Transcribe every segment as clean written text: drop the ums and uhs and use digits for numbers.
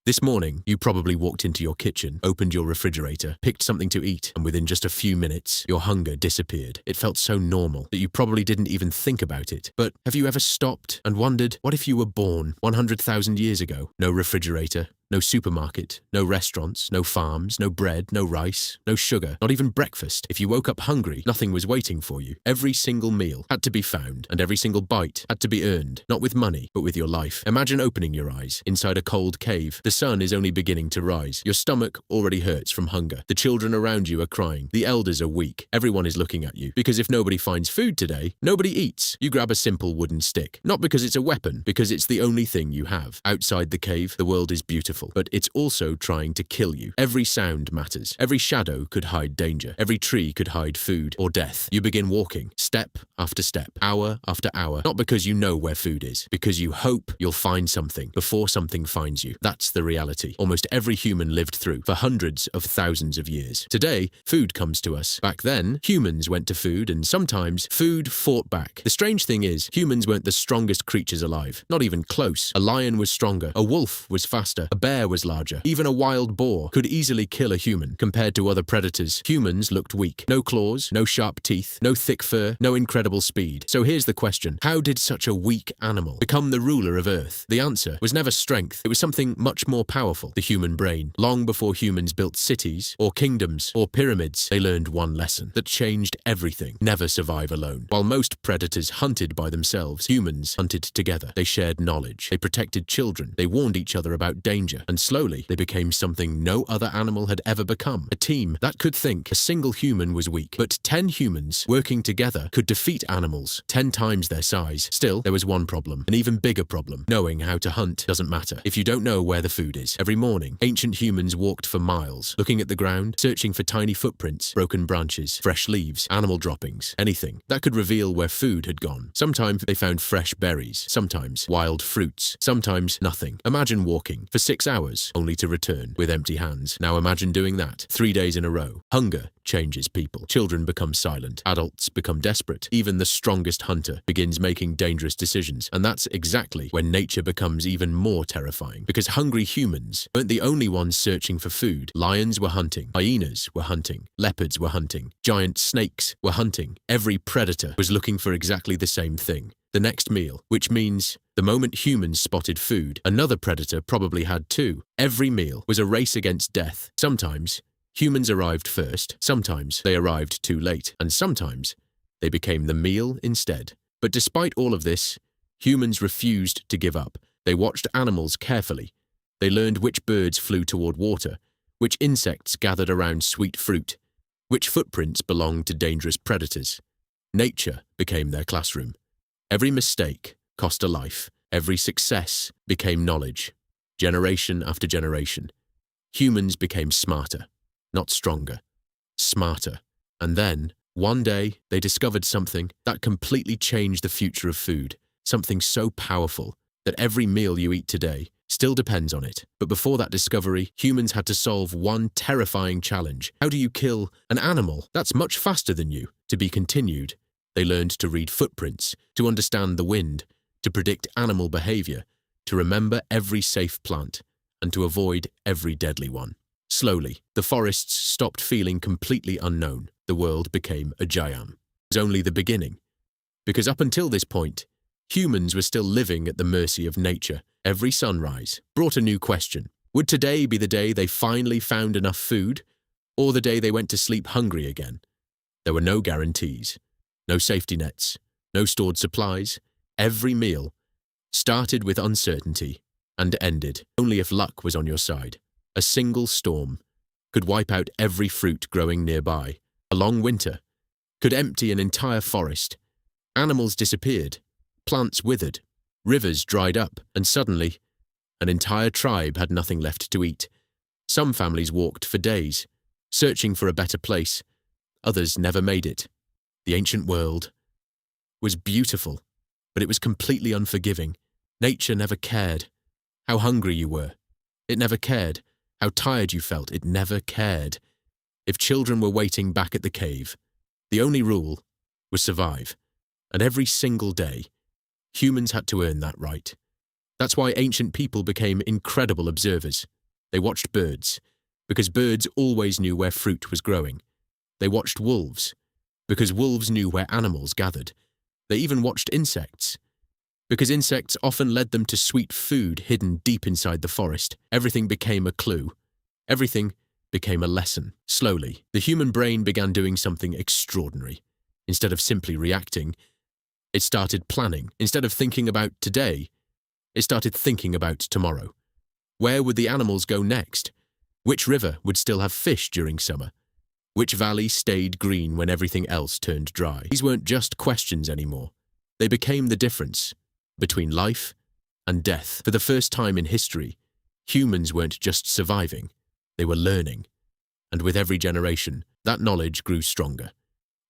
This morning, you probably walked into your kitchen, opened your refrigerator, picked something to eat, and within just a few minutes, your hunger disappeared. It felt so normal that you probably didn't even think about it. But have you ever stopped and wondered, what if you were born 100,000 years ago? No refrigerator, no supermarket, no restaurants, no farms, no bread, no rice, no sugar, not even breakfast. If you woke up hungry, nothing was waiting for you. Every single meal had to be found, and every single bite had to be earned, not with money, but with your life. Imagine opening your eyes inside a cold cave. The sun is only beginning to rise. Your stomach already hurts from hunger. The children around you are crying. The elders are weak. Everyone is looking at you. Because if nobody finds food today, nobody eats. You grab a simple wooden stick. Not because it's a weapon, because it's the only thing you have. Outside the cave, the world is beautiful, but it's also trying to kill you. Every sound matters. Every shadow could hide danger. Every tree could hide food or death. You begin walking, step after step, hour after hour, not because you know where food is, because you hope you'll find something before something finds you. That's the reality almost every human lived through for hundreds of thousands of years. Today, food comes to us. Back then, humans went to food, and sometimes food fought back. The strange thing is, humans weren't the strongest creatures alive. Not even close. A lion was stronger. A wolf was faster. A bear was larger. Even a wild boar could easily kill a human. Compared to other predators, humans looked weak. No claws, no sharp teeth, no thick fur, no incredible speed. So here's the question. How did such a weak animal become the ruler of Earth? The answer was never strength. It was something much more powerful. The human brain. Long before humans built cities, or kingdoms, or pyramids, they learned one lesson that changed everything. Never survive alone. While most predators hunted by themselves, humans hunted together. They shared knowledge. They protected children. They warned each other about danger. And slowly, they became something no other animal had ever become. A team that could think. A single human was weak, but 10 humans working together could defeat animals 10 times their size. Still, there was one problem. An even bigger problem. Knowing how to hunt doesn't matter if you don't know where the food is. Every morning, ancient humans walked for miles, looking at the ground, searching for tiny footprints, broken branches, fresh leaves, animal droppings, anything that could reveal where food had gone. Sometimes they found fresh berries, sometimes wild fruits, sometimes nothing. Imagine walking for 6 hours, only to return with empty hands. Now imagine doing that 3 days in a row. Hunger changes people. Children become silent. Adults become desperate. Even the strongest hunter begins making dangerous decisions. And that's exactly when nature becomes even more terrifying. Because hungry humans weren't the only ones searching for food. Lions were hunting. Hyenas were hunting. Leopards were hunting. Giant snakes were hunting. Every predator was looking for exactly the same thing. The next meal, which means the moment humans spotted food, another predator probably had too. Every meal was a race against death. Sometimes humans arrived first, sometimes they arrived too late, and sometimes they became the meal instead. But despite all of this, humans refused to give up. They watched animals carefully. They learned which birds flew toward water, which insects gathered around sweet fruit, which footprints belonged to dangerous predators. Nature became their classroom. Every mistake cost a life. Every success became knowledge. Generation after generation, humans became smarter, not stronger, smarter. And then, one day, they discovered something that completely changed the future of food, something so powerful that every meal you eat today still depends on it. But before that discovery, humans had to solve one terrifying challenge. How do you kill an animal that's much faster than you? To be continued. They learned to read footprints, to understand the wind, to predict animal behavior, to remember every safe plant, and to avoid every deadly one. Slowly, the forests stopped feeling completely unknown. The world became a giant. It was only the beginning. Because up until this point, humans were still living at the mercy of nature. Every sunrise brought a new question. Would today be the day they finally found enough food, or the day they went to sleep hungry again? There were no guarantees. No safety nets, no stored supplies. Every meal started with uncertainty and ended only if luck was on your side. A single storm could wipe out every fruit growing nearby. A long winter could empty an entire forest. Animals disappeared, plants withered, rivers dried up, and suddenly, an entire tribe had nothing left to eat. Some families walked for days, searching for a better place. Others never made it. The ancient world was beautiful, but it was completely unforgiving. Nature never cared how hungry you were. It never cared how tired you felt. It never cared if children were waiting back at the cave. The only rule was survive. And every single day, humans had to earn that right. That's why ancient people became incredible observers. They watched birds, because birds always knew where fruit was growing. They watched wolves, because wolves knew where animals gathered. They even watched insects, because insects often led them to sweet food hidden deep inside the forest. Everything became a clue. Everything became a lesson. Slowly, the human brain began doing something extraordinary. Instead of simply reacting, it started planning. Instead of thinking about today, it started thinking about tomorrow. Where would the animals go next? Which river would still have fish during summer? Which valley stayed green when everything else turned dry? These weren't just questions anymore. They became the difference between life and death. For the first time in history, humans weren't just surviving, they were learning. And with every generation, that knowledge grew stronger.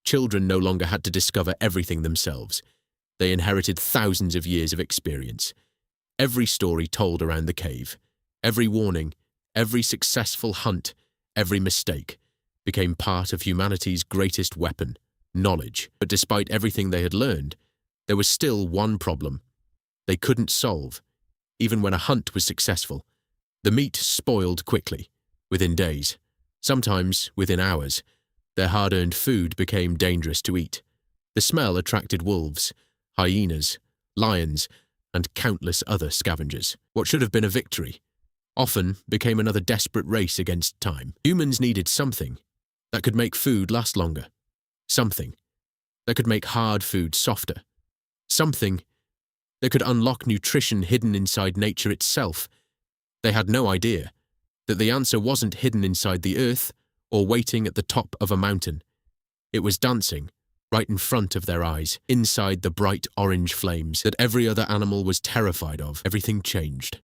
Children no longer had to discover everything themselves. They inherited thousands of years of experience. Every story told around the cave, every warning, every successful hunt, every mistake, became part of humanity's greatest weapon, knowledge. But despite everything they had learned, there was still one problem they couldn't solve. Even when a hunt was successful, the meat spoiled quickly, within days, sometimes within hours. Their hard-earned food became dangerous to eat. The smell attracted wolves, hyenas, lions, and countless other scavengers. What should have been a victory often became another desperate race against time. Humans needed something that could make food last longer, something that could make hard food softer, something that could unlock nutrition hidden inside nature itself. They had no idea that the answer wasn't hidden inside the earth or waiting at the top of a mountain. It was dancing right in front of their eyes, inside the bright orange flames that every other animal was terrified of. Everything changed.